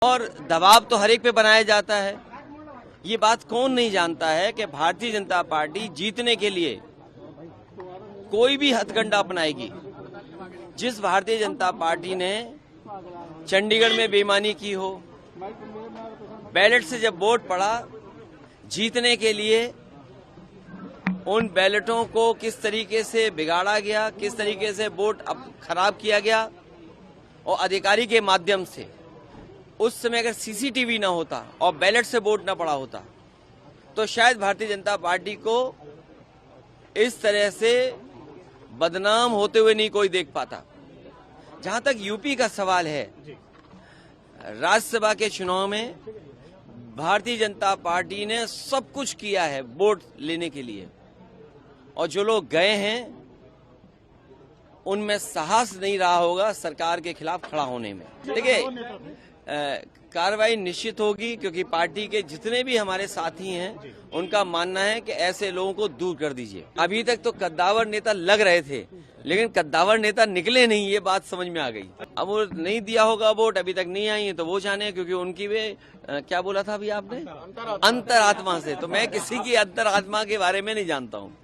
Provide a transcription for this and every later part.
और दबाव तो हर एक पे बनाया जाता है। ये बात कौन नहीं जानता है कि भारतीय जनता पार्टी जीतने के लिए कोई भी हथकंडा अपनाएगी। जिस भारतीय जनता पार्टी ने चंडीगढ़ में बेईमानी की हो, बैलेट से जब वोट पड़ा, जीतने के लिए उन बैलेटों को किस तरीके से बिगाड़ा गया, किस तरीके से वोट खराब किया गया, और अधिकारी के माध्यम से उस समय अगर सीसीटीवी ना होता और बैलेट से वोट ना पड़ा होता तो शायद भारतीय जनता पार्टी को इस तरह से बदनाम होते हुए नहीं कोई देख पाता। जहां तक यूपी का सवाल है, राज्यसभा के चुनाव में भारतीय जनता पार्टी ने सब कुछ किया है वोट लेने के लिए, और जो लोग गए हैं उनमें साहस नहीं रहा होगा सरकार के खिलाफ खड़ा होने में। देखिए, कार्रवाई निश्चित होगी, क्योंकि पार्टी के जितने भी हमारे साथी हैं उनका मानना है कि ऐसे लोगों को दूर कर दीजिए। अभी तक तो कद्दावर नेता लग रहे थे, लेकिन कद्दावर नेता निकले नहीं, ये बात समझ में आ गई। अब वो नहीं दिया होगा वोट, अभी तक नहीं आई है, तो वो जाने, क्योंकि उनकी वे क्या बोला था अभी आपने, अंतरात्मा से। तो मैं किसी की अंतरात्मा के बारे में नहीं जानता हूँ,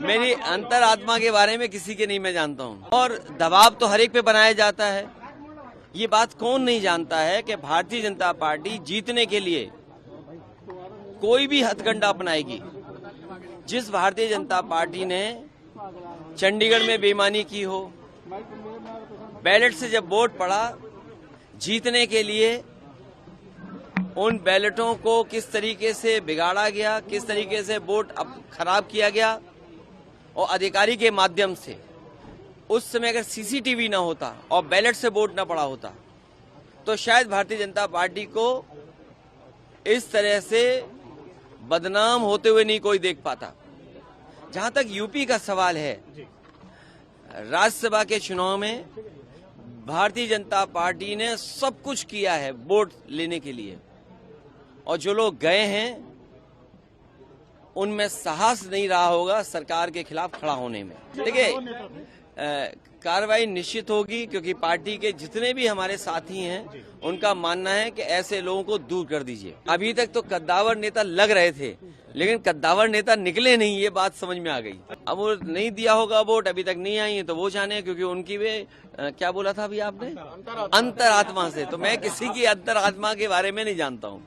मेरी अंतरात्मा के बारे में किसी के नहीं मैं जानता हूँ। और दबाव तो हर एक पे बनाया जाता है। ये बात कौन नहीं जानता है कि भारतीय जनता पार्टी जीतने के लिए कोई भी हथकंडा अपनाएगी। जिस भारतीय जनता पार्टी ने चंडीगढ़ में बेईमानी की हो, बैलेट से जब वोट पड़ा, जीतने के लिए उन बैलेटों को किस तरीके से बिगाड़ा गया, किस तरीके से वोट खराब किया गया, और अधिकारी के माध्यम से उस समय अगर सीसीटीवी ना होता और बैलेट से वोट ना पड़ा होता तो शायद भारतीय जनता पार्टी को इस तरह से बदनाम होते हुए नहीं कोई देख पाता। जहां तक यूपी का सवाल है, राज्यसभा के चुनाव में भारतीय जनता पार्टी ने सब कुछ किया है वोट लेने के लिए, और जो लोग गए हैं उनमें साहस नहीं रहा होगा सरकार के खिलाफ खड़ा होने में। देखिए, कार्रवाई निश्चित होगी, क्योंकि पार्टी के जितने भी हमारे साथी हैं उनका मानना है कि ऐसे लोगों को दूर कर दीजिए। अभी तक तो कद्दावर नेता लग रहे थे, लेकिन कद्दावर नेता निकले नहीं, ये बात समझ में आ गई। अब वो नहीं दिया होगा वोट, अभी तक नहीं आई है, तो वो जाने, क्योंकि उनकी वे क्या बोला था अभी आपने, अंतरात्मा से। तो मैं किसी की अंतरात्मा के बारे में नहीं जानता हूँ,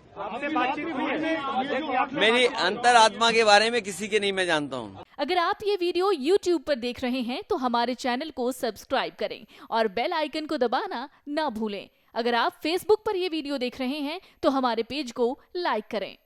मेरी अंतरात्मा के बारे में किसी के नहीं मैं जानता हूँ। अगर आप ये वीडियो YouTube पर देख रहे हैं तो हमारे चैनल को सब्सक्राइब करें और बेल आइकन को दबाना ना भूलें। अगर आप Facebook पर ये वीडियो देख रहे हैं तो हमारे पेज को लाइक करें।